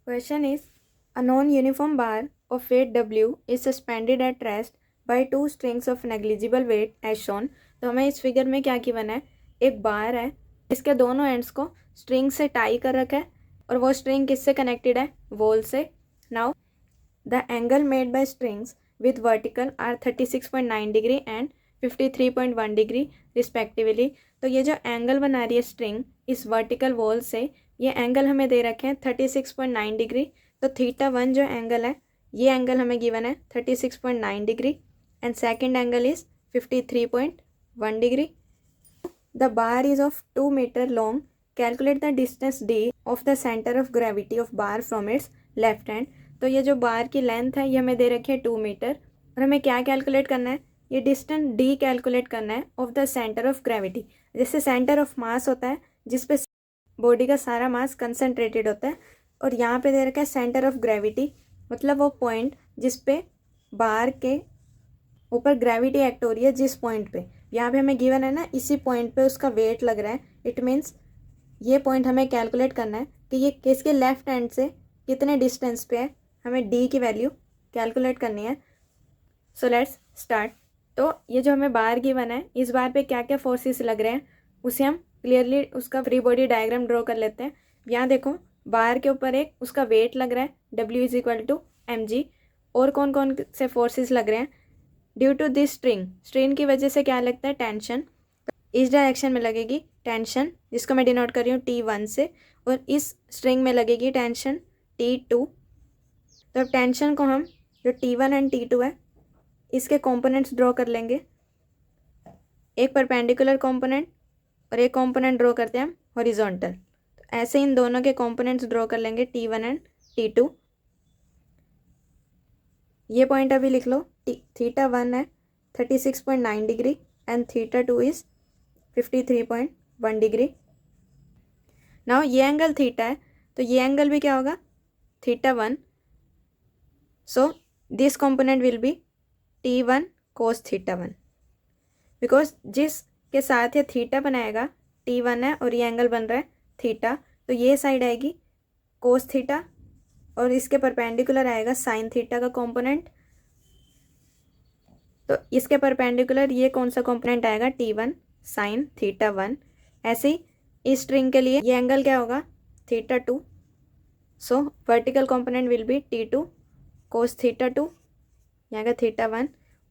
Question is, a non-uniform bar of weight W is suspended at rest by two strings of negligible weight as shown. तो हमें इस figure में क्या given है, एक बार है इसके दोनों एंड्स को स्ट्रिंग से टाई कर रखा है और वो स्ट्रिंग किससे कनेक्टेड है, वॉल से. Now the angle made by strings with vertical are 36.9 degree and 53.1 degree respectively. तो ये जो एंगल बना रही है स्ट्रिंग इस वर्टिकल वॉल से, ये एंगल हमें दे रखे हैं 36.9 डिग्री. तो θ1 जो एंगल है ये एंगल हमें गिवन है 36.9 degree and second angle is 53.1 degree. The bar is of 2 metre long. Calculate the distance d of the centre of gravity of bar from its left hand. तो ये जो बार की लेंथ है ये हमें दे रखी है 2 मीटर और हमें क्या कैलकुलेट करना है, ये डिस्टेंस d कैलकुलेट करना है of the centre of gravity. जैसे सेंटर ऑफ मास होता है जिस पे बॉडी का सारा मास कंसनट्रेटेड होता है, और यहाँ पे दे रखा है सेंटर ऑफ ग्रेविटी, मतलब वो पॉइंट जिस पे बार के ऊपर ग्रेविटी एक्ट हो रही है. जिस पॉइंट पे यहाँ पे हमें गिवन है ना, इसी पॉइंट पे उसका वेट लग रहा है. इट मीन्स ये पॉइंट हमें कैलकुलेट करना है कि ये किसके लेफ्ट हैंड से कितने डिस्टेंस पे है. हमें डी की वैल्यू कैलकुलेट करनी है. So let's start. तो ये जो हमें बार गिवन है इस बार पे क्या क्या फोर्सेस लग रहे हैं उसे हम क्लियरली उसका फ्री बॉडी डायग्राम ड्रॉ कर लेते हैं. यहाँ देखो बार के ऊपर एक उसका वेट लग रहा है W = mg. और कौन कौन से फोर्सेस लग रहे हैं, ड्यू टू दिस स्ट्रिंग की वजह से क्या लगता है, टेंशन. इस डायरेक्शन में लगेगी टेंशन जिसको मैं डिनोट कर रही हूँ T1 से, और इस स्ट्रिंग में लगेगी टेंशन T2. तो अब टेंशन को हम जो T1 एंड T2 है इसके कंपोनेंट्स ड्रॉ कर लेंगे. एक परपेंडिकुलर कंपोनेंट और एक कंपोनेंट ड्रॉ करते हैं हम हॉरिजॉन्टल. तो ऐसे इन दोनों के कंपोनेंट्स ड्रॉ कर लेंगे T1 एंड T2. ये पॉइंट अभी लिख लो. θ1 है 36.9 degree and θ2 is 53.1 degree. Now ये एंगल थीटा है तो ये एंगल भी क्या होगा, θ1. So this component will be T1 cos θ1, because जिसके साथ ये थीटा बनाएगा T1 है और ये एंगल बन रहा है थीटा, तो ये साइड आएगी कोस थीटा और इसके परपेंडिकुलर आएगा साइन थीटा का कंपोनेंट. तो इसके परपेंडिकुलर ये कौन सा कंपोनेंट आएगा, T1 साइन θ1. ऐसे ही इस स्ट्रिंग के लिए ये एंगल क्या होगा, θ2. So vertical component will be T2 cos θ2, यहाँ का θ1,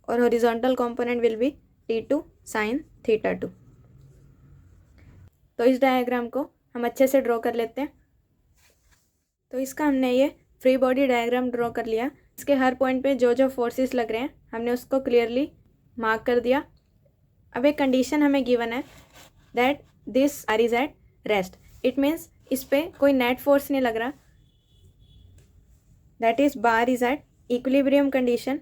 और horizontal component will be T2 sine θ2. तो इस डायग्राम को हम अच्छे से ड्रॉ कर लेते हैं. तो इसका हमने ये फ्री बॉडी डायग्राम ड्रॉ कर लिया. इसके हर पॉइंट पे जो जो फोर्सेस लग रहे हैं हमने उसको क्लियरली मार्क कर दिया. अब एक कंडीशन हमें गिवन है that this R is at rest. It means इस पे कोई नेट फोर्स नहीं लग रहा, that is bar is at equilibrium condition.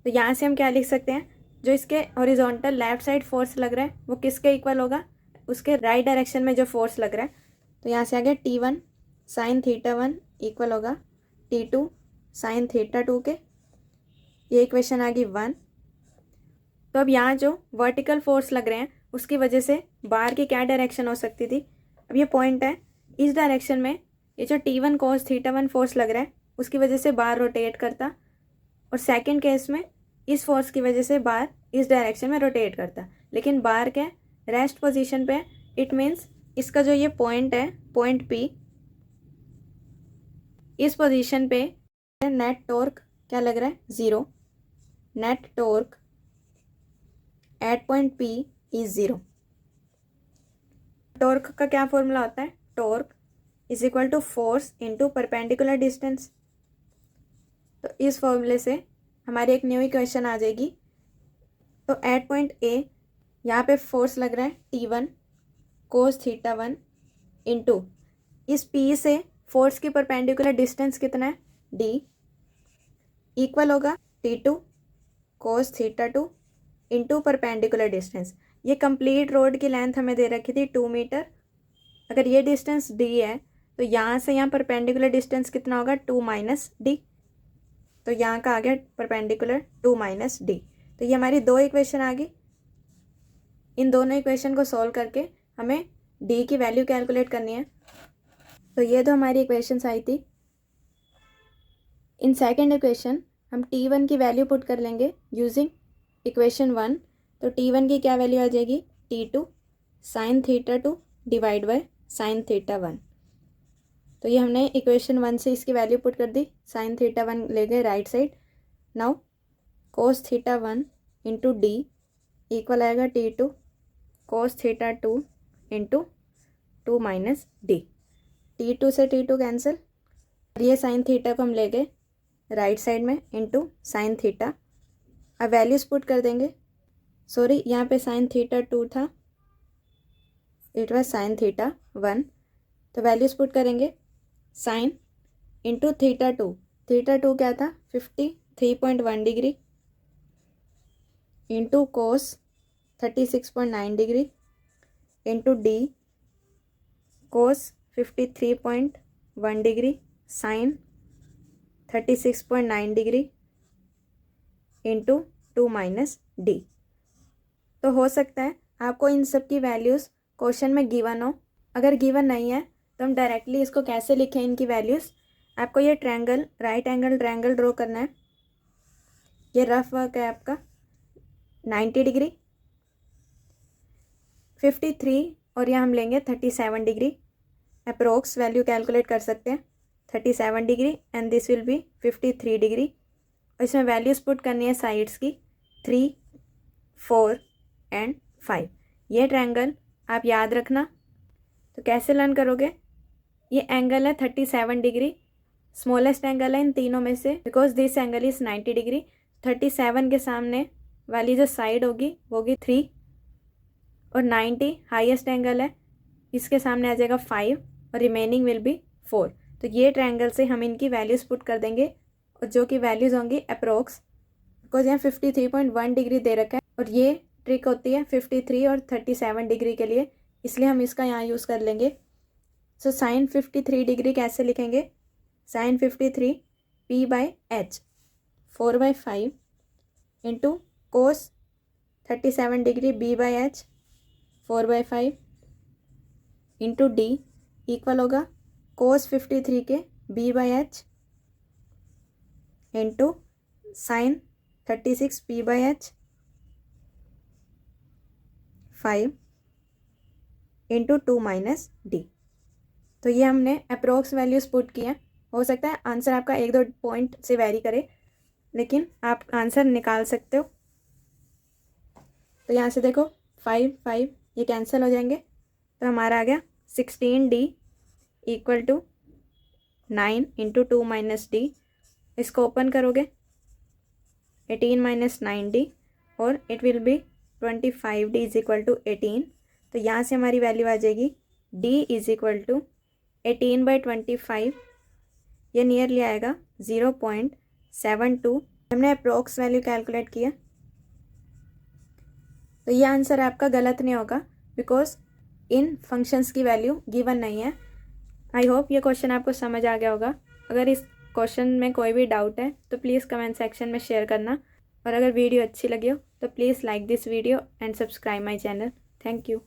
तो यहाँ से हम क्या लिख सकते हैं, जो इसके हॉरिजॉन्टल लेफ्ट साइड फोर्स लग रहा है वो किसके इक्वल होगा, उसके राइट डायरेक्शन में जो फोर्स लग रहा है. तो यहाँ से आ गया T1 साइन θ1 इक्वल होगा T2 साइन θ2 के. ये इक्वेशन आ गई 1. तो अब यहाँ जो वर्टिकल फोर्स लग रहे हैं उसकी वजह से बार की क्या डायरेक्शन हो सकती थी. अब ये पॉइंट है इस डायरेक्शन में, ये जो T1 cos θ1 फोर्स लग रहा है उसकी वजह से बार रोटेट करता, और सेकंड केस में इस फोर्स की वजह से बार इस डायरेक्शन में रोटेट करता. लेकिन बार क्या रेस्ट पोजीशन पे, इट मीन्स इसका जो ये पॉइंट है पॉइंट P, इस पोजीशन पे नेट टॉर्क क्या लग रहा है, 0. Net torque at point P is 0. Torque का क्या फॉर्मूला होता है, torque is equal to force into perpendicular distance. तो इस फॉर्मूले से हमारी एक न्यू इक्वेशन आ जाएगी. तो एट पॉइंट A यहाँ पे फोर्स लग रहा है T1 cos θ1 इनटू इस P से फोर्स की परपेंडिकुलर डिस्टेंस कितना है, D, इक्वल होगा T2 cos θ2 into perpendicular distance. ये कंप्लीट रोड की लेंथ हमें दे रखी थी 2 मीटर. अगर ये डिस्टेंस D है तो यहाँ से यहाँ परपेंडिकुलर डिस्टेंस कितना होगा, 2 - D. तो यहाँ का आ गया परपेंडिकुलर 2 - D. तो ये हमारी दो इक्वेशन आ गई. इन दोनों इक्वेशन को सॉल्व करके हमें D की वैल्यू कैलकुलेट करनी है. तो ये तो हमारी इक्वेशंस आई थी. इन सेकेंड इक्वेशन हम T1 की वैल्यू पुट कर लेंगे यूजिंग इक्वेशन 1। तो T1 की क्या वैल्यू आ जाएगी, T2 sine theta 2 divide by sine theta 1। तो ये हमने इक्वेशन 1 से इसकी वैल्यू पुट कर दी, साइन थीटा 1 ले गए right side. Now cos theta 1 into D equal आएगा T2 cos theta 2 into 2 minus D. T2 से T2 कैंसिल, और ये साइन थीटा को हम ले गए राइट साइड में इंटू साइन थीटा। अब वैल्यूज पुट कर देंगे, सॉरी यहाँ पे साइन थीटा 2 था, इट वाज साइन थीटा 1। तो वैल्यूज पुट करेंगे, साइन इंटू थीटा 2, थीटा 2 क्या था 53.1 degree into cos 36.9 degree into D cos 53.1 degree sine 36.9 degree into 2 minus D. तो हो सकता है आपको इन सब की वैल्यूज़ क्वेश्चन में गिवन हो। अगर गिवन नहीं है तो हम डायरेक्टली इसको कैसे लिखें इनकी वैल्यूज़। आपको ये triangle right angle triangle draw करना है। ये रफ वर्क है आपका 90 डिग्री 53 और यहाँ हम लेंगे 37 डिग्री। अप्रोक्स वैल्यू कैलकुलेट कर सकते हैं 37 degree and this will be 53 degree. और इसमें वैल्यूज़ पुट करनी है साइड्स की 3, 4 एंड 5। ये ट्रायंगल आप याद रखना। तो कैसे लर्न करोगे, ये एंगल है 37 डिग्री, स्मॉलेस्ट एंगल है इन तीनों में से because this angle is 90 degree. 37 के सामने वाली जो साइड होगी वो होगी 3 और 90 हाईएस्ट एंगल है, इसके सामने आ जाएगा 5 और रिमेनिंग विल बी 4। तो ये ट्रायंगल से हम इनकी वैल्यूज़ पुट कर देंगे और जो कि वैल्यूज़ होंगी अप्रोक्स, बिकॉज यहाँ 53.1 डिग्री दे रखा है और ये ट्रिक होती है 53 और 37 डिग्री के लिए, इसलिए हम इसका यहाँ यूज़ कर लेंगे। सो साइन 53 डिग्री कैसे लिखेंगे, sine 53 P by H 4/5 into cos 37 degree B by H 4/5 into D equal होगा कोस 53 के B by H into sine 36 P by H 5 into 2 minus D. तो ये हमने अप्रोक्स वैल्यूज़ पुट किए हैं। हो सकता है आंसर आपका 1-2 पॉइंट से वेरी करे, लेकिन आप आंसर निकाल सकते हो। तो यहाँ से देखो 5 5 ये कैंसिल हो जाएंगे, तो हमारा आ गया 16D equal to 9 into 2 minus D. इसको ओपन करोगे 18 माइनस 9D और it will be 25D is equal to 18। तो यहाँ से हमारी वैल्यू आ जाएगी D इज इक्वल टू 18/25। ये नियरली आएगा 0.72। हमने अप्रोक्स वैल्यू कैलकुलेट किया, तो ये आंसर आपका गलत नहीं होगा बिकॉज इन फंक्शंस की वैल्यू गिवन नहीं है। आई होप ये क्वेश्चन आपको समझ आ गया होगा। अगर इस क्वेश्चन में कोई भी डाउट है तो प्लीज़ कमेंट सेक्शन में शेयर करना, और अगर वीडियो अच्छी लगी हो तो please like this video and subscribe my channel. Thank you.